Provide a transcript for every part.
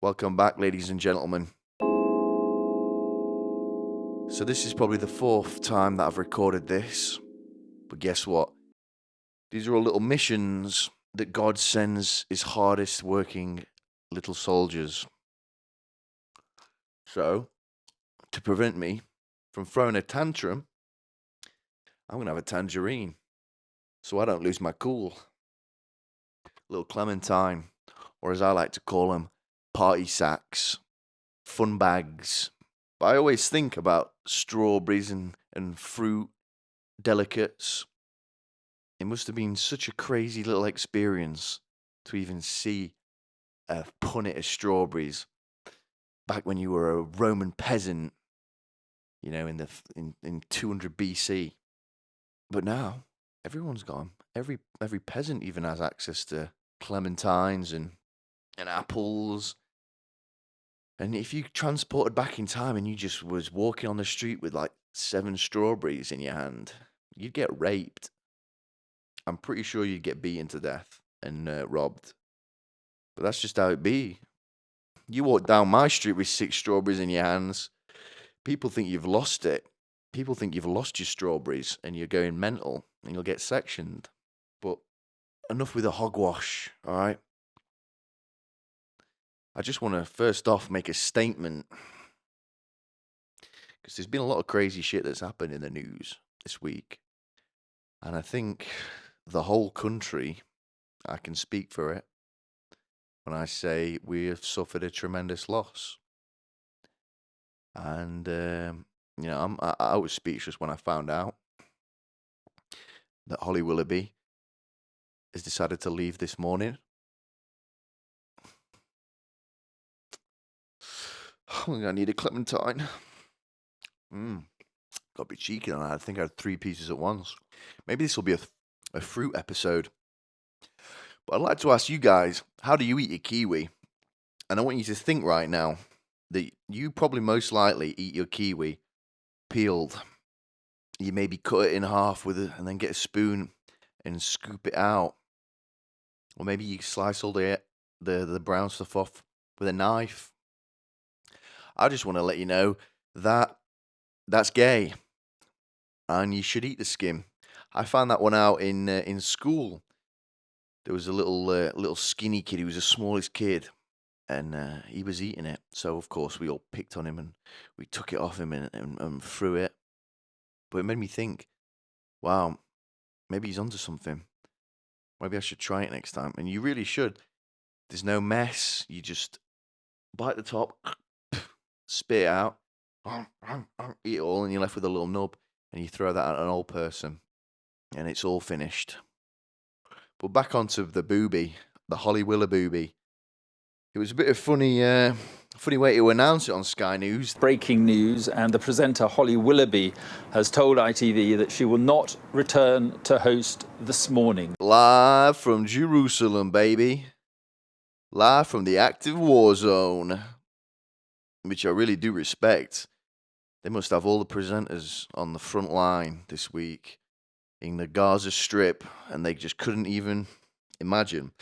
Welcome back, ladies and gentlemen. So this is probably the 4th time that I've recorded this. But guess what? These are all little missions that God sends his hardest working little soldiers. So, to prevent me from throwing a tantrum, I'm going to have a tangerine. So I don't lose my cool. Little clementine, or as I like to call them, party sacks, fun bags. But I always think about strawberries and fruit delicates. It must have been such a crazy little experience to even see a punnet of strawberries back when you were a Roman peasant, you know, in 200 BC. But now everyone's got them. Every peasant even has access to clementines and apples. And if you transported back in time and you just was walking on the street with like 7 strawberries in your hand, you'd get raped. I'm pretty sure you'd get beaten to death and robbed. But that's just how it be. You walk down my street with 6 strawberries in your hands, people think you've lost it. People think you've lost your strawberries and you're going mental and you'll get sectioned. But enough with the hogwash, all right? I just want to first off make a statement, because there's been a lot of crazy shit that's happened in the news this week. And I think the whole country, I can speak for it when I say we have suffered a tremendous loss. And, you know, I was speechless when I found out that Holly Willoughby has decided to leave this morning. I need a clementine. Gotta be cheeky on that. I think I had 3 pieces at once. Maybe this will be a fruit episode. But I'd like to ask you guys, how do you eat your kiwi? And I want you to think right now that you probably most likely eat your kiwi peeled. You maybe cut it in half with it and then get a spoon and scoop it out. Or maybe you slice all the brown stuff off with a knife. I just want to let you know that that's gay, and you should eat the skin. I found that one out in school. There was a little skinny kid. He was the smallest kid, and he was eating it. So of course we all picked on him and we took it off him and threw it. But it made me think, wow, maybe he's onto something. Maybe I should try it next time. And you really should. There's no mess. You just bite the top, spit it out, eat it all, and you're left with a little nub, and you throw that at an old person, and it's all finished. But back onto the booby, the Holly Willoughby. It was a bit of funny way to announce it on Sky News. Breaking news, and the presenter Holly Willoughby has told ITV that she will not return to host This Morning. Live from Jerusalem, baby. Live from the active war zone, which I really do respect. They must have all the presenters on the front line this week in the Gaza Strip, and they just couldn't even imagine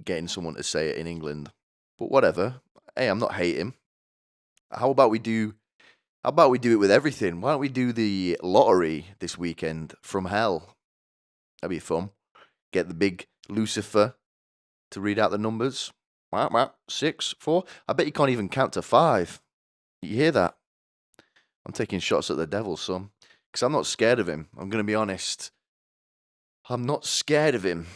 getting someone to say it in England. But whatever. Hey, I'm not hating. How about we do it with everything? Why don't we do the lottery this weekend from hell? That'd be fun. Get the big Lucifer to read out the numbers. 6, 4. I bet you can't even count to 5. You hear that? I'm taking shots at the devil, son. Because I'm not scared of him. I'm going to be honest. I'm not scared of him.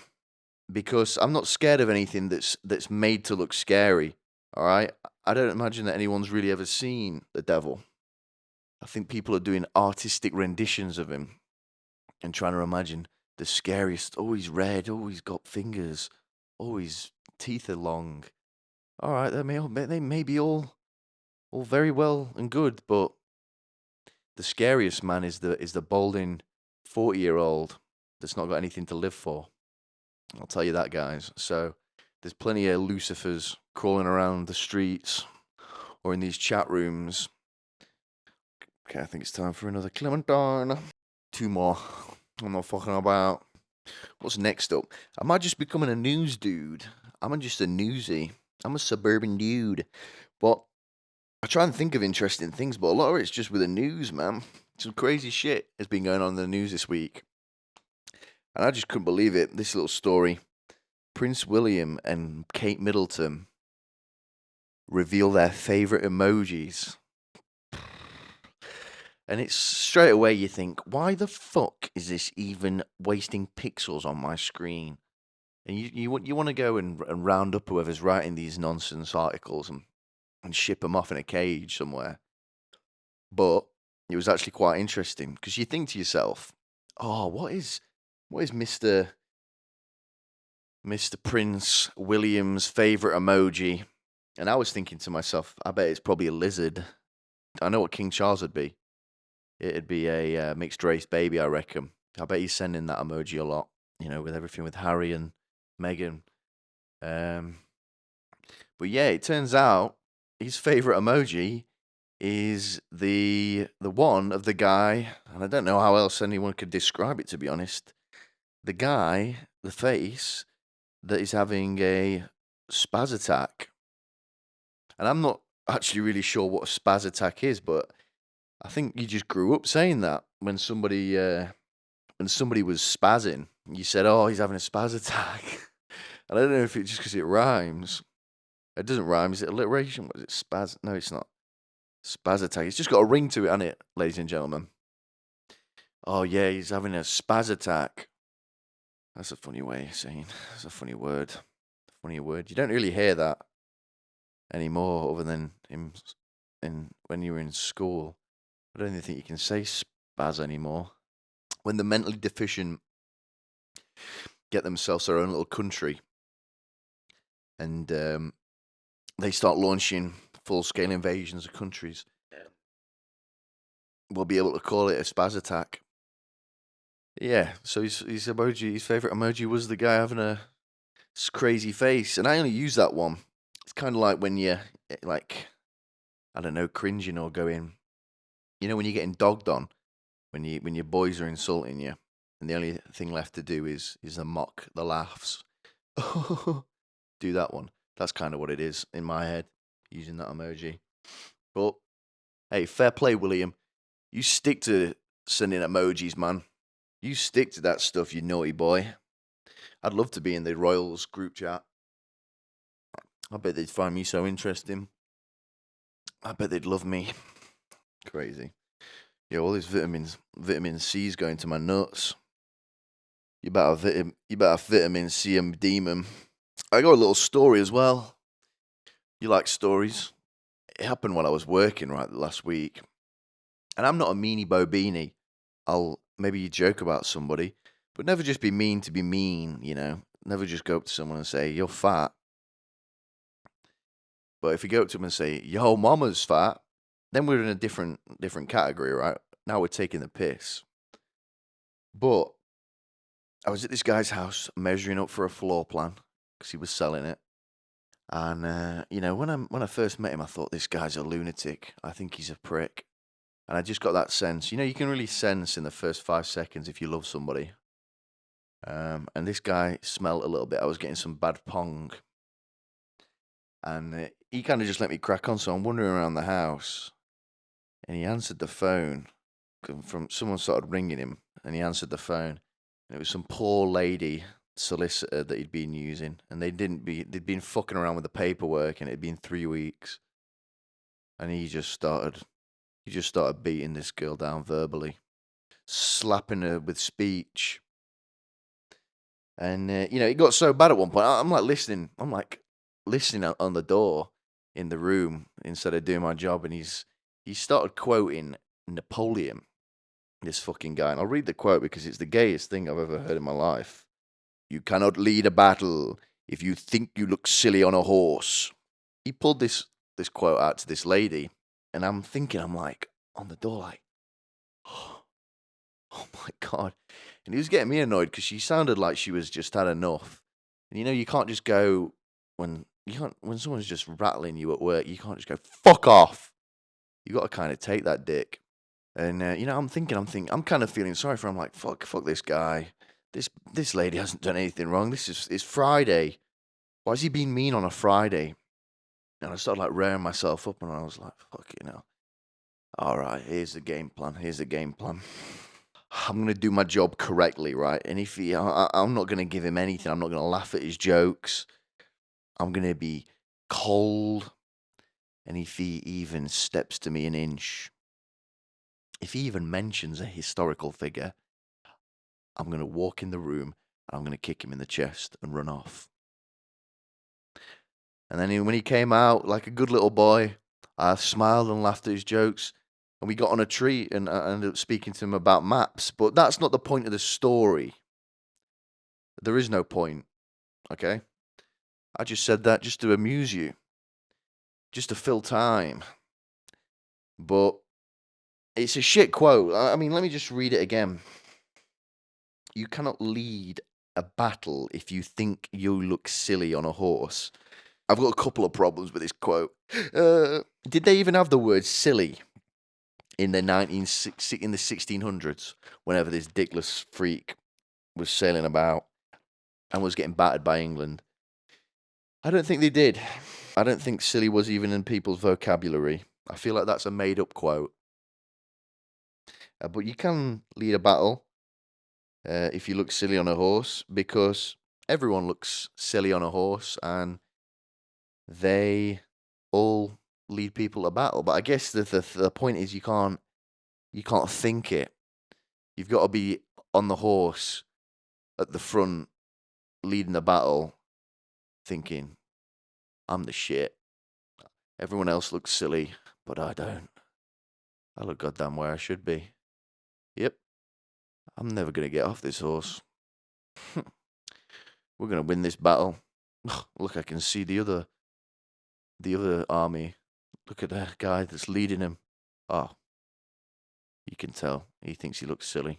Because I'm not scared of anything that's made to look scary. All right? I don't imagine that anyone's really ever seen the devil. I think people are doing artistic renditions of him and trying to imagine the scariest. Oh, he's red. Oh, he's got fingers. Oh, his teeth are long. All right, they may be all very well and good, but the scariest man is the balding 40-year-old that's not got anything to live for. I'll tell you that, guys. So there's plenty of Lucifers crawling around the streets or in these chat rooms. Okay, I think it's time for another clementine. 2 more. I'm not fucking about. What's next up? Am I just becoming a news dude? I'm just a newsie. I'm a suburban dude. But I try and think of interesting things, but a lot of it's just with the news, man. Some crazy shit has been going on in the news this week. And I just couldn't believe it. This little story. Prince William and Kate Middleton reveal their favorite emojis. And it's straight away you think, why the fuck is this even wasting pixels on my screen? And you want to go and round up whoever's writing these nonsense articles and ship them off in a cage somewhere. But it was actually quite interesting because you think to yourself, oh, what is Mr. Prince William's favorite emoji? And I was thinking to myself, I bet it's probably a lizard. I know what King Charles would be. It'd be a mixed race baby, I reckon. I bet he's sending that emoji a lot, with everything with Harry and Meghan. But yeah, it turns out his favorite emoji is the one of the guy, and I don't know how else anyone could describe it, to be honest. The guy, the face, that is having a spaz attack. And I'm not actually really sure what a spaz attack is, but I think you just grew up saying that when somebody was spazzing. You said, "Oh, he's having a spaz attack," and I don't know if it's just because it rhymes. It doesn't rhyme. Is it alliteration? What is it? Spaz? No, it's not. Spaz attack. It's just got a ring to it, hasn't it, ladies and gentlemen? Oh yeah, he's having a spaz attack. That's a funny way of saying. That's a funny word. Funny word. You don't really hear that anymore, other than when you were in school. I don't even think you can say spaz anymore. When the mentally deficient get themselves their own little country and they start launching full-scale invasions of countries, we'll be able to call it a spaz attack. Yeah, so his favorite emoji was the guy having a crazy face, and I only use that one. It's kind of like when you're, like, I don't know, cringing or going, when you're getting dogged on, when your boys are insulting you, and the only thing left to do is the mock, the laughs. Do that one. That's kind of what it is in my head, using that emoji. But hey, fair play, William. You stick to sending emojis, man. You stick to that stuff, you naughty boy. I'd love to be in the Royals group chat. I bet they'd find me so interesting. I bet they'd love me. Crazy. Yeah, all these vitamin C's going to my nuts. You better vitamin C and demon. I got a little story as well. You like stories? It happened while I was working last week. And I'm not a meanie bobini. Maybe you joke about somebody, but never just be mean to be mean, Never just go up to someone and say, "You're fat." But if you go up to them and say, "Your whole mama's fat," then we're in a different category, right? Now we're taking the piss. But I was at this guy's house measuring up for a floor plan because he was selling it. And, when I first met him, I thought, this guy's a lunatic. I think he's a prick. And I just got that sense. You can really sense in the first 5 seconds if you love somebody. And this guy smelled a little bit. I was getting some bad pong. And he kind of just let me crack on. So I'm wandering around the house. And he answered the phone. Someone started ringing him. And he answered the phone. And it was some poor lady solicitor that he'd been using. And they'd been fucking around with the paperwork. And it'd been 3 weeks. And he just started beating this girl down verbally, slapping her with speech. And, it got so bad at one point. I'm like listening on the door in the room instead of doing my job. And he started quoting Napoleon, this fucking guy. And I'll read the quote because it's the gayest thing I've ever heard in my life. "You cannot lead a battle if you think you look silly on a horse." He pulled this quote out to this lady. And I'm like, on the door, like, oh my God. And he was getting me annoyed because she sounded like she was just had enough. And you can't just go, when someone's just rattling you at work, you can't just go, "Fuck off." You got to kind of take that dick. And, I'm kind of feeling sorry for him. I'm like, fuck this guy. This lady hasn't done anything wrong. It's Friday. Why is he being mean on a Friday? And I started like rearing myself up, and I was like, fuck it, all right, here's the game plan. I'm going to do my job correctly, right? And if I'm not going to give him anything. I'm not going to laugh at his jokes. I'm going to be cold. And if he even steps to me an inch, if he even mentions a historical figure, I'm going to walk in the room and I'm going to kick him in the chest and run off. And then when he came out like a good little boy, I smiled and laughed at his jokes. And we got on a tree, and I ended up speaking to him about maps. But that's not the point of the story. There is no point, okay? I just said that just to amuse you, just to fill time. But it's a shit quote. I mean, let me just read it again. You cannot lead a battle if you think you look silly on a horse. I've got a couple of problems with this quote. Did they even have the word silly in the 1600s, whenever this dickless freak was sailing about and was getting battered by England? I don't think they did. I don't think silly was even in people's vocabulary. I feel like that's a made-up quote. But you can lead a battle if you look silly on a horse, because everyone looks silly on a horse, and they all lead people to battle. But I guess the point is you can't think it. You've got to be on the horse at the front, leading the battle, thinking, I'm the shit. Everyone else looks silly, but I don't. I look goddamn where I should be. Yep. I'm never going to get off this horse. We're going to win this battle. Look, I can see the other army. Look at that guy that's leading him. Oh, you can tell he thinks he looks silly.